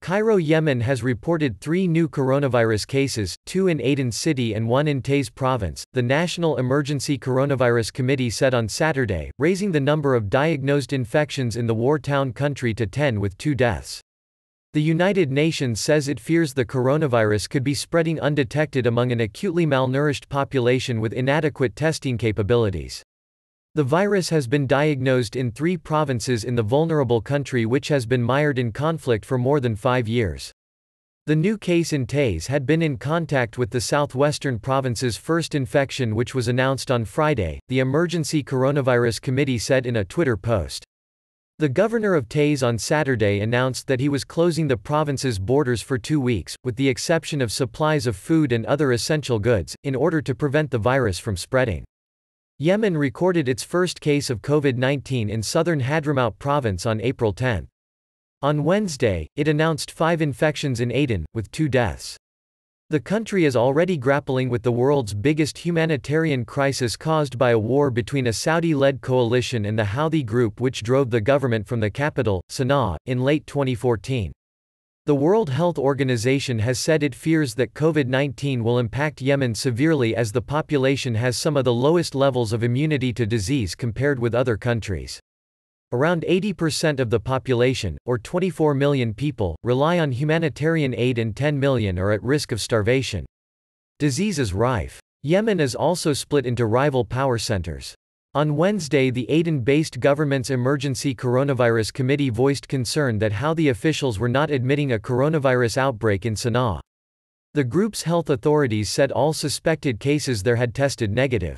Cairo, Yemen has reported 3 new coronavirus cases, 2 in Aden city and 1 in Taiz province, the National Emergency Coronavirus Committee said on Saturday, raising the number of diagnosed infections in the war-torn country to 10 with 2 deaths. The United Nations says it fears the coronavirus could be spreading undetected among an acutely malnourished population with inadequate testing capabilities. The virus has been diagnosed in 3 provinces in the vulnerable country, which has been mired in conflict for more than 5 years. The new case in Taiz had been in contact with the southwestern province's first infection, which was announced on Friday, the Emergency Coronavirus Committee said in a Twitter post. The governor of Taiz on Saturday announced that he was closing the province's borders for 2 weeks, with the exception of supplies of food and other essential goods, in order to prevent the virus from spreading. Yemen recorded its first case of COVID-19 in southern Hadramaut province on April 10. On Wednesday, it announced 5 infections in Aden, with 2 deaths. The country is already grappling with the world's biggest humanitarian crisis caused by a war between a Saudi-led coalition and the Houthi group which drove the government from the capital, Sana'a, in late 2014. The World Health Organization has said it fears that COVID-19 will impact Yemen severely as the population has some of the lowest levels of immunity to disease compared with other countries. Around 80% of the population, or 24 million people, rely on humanitarian aid and 10 million are at risk of starvation. Disease is rife. Yemen is also split into rival power centers. On Wednesday, the Aden-based government's Emergency Coronavirus Committee voiced concern that Houthi officials were not admitting a coronavirus outbreak in Sana'a. The group's health authorities said all suspected cases there had tested negative.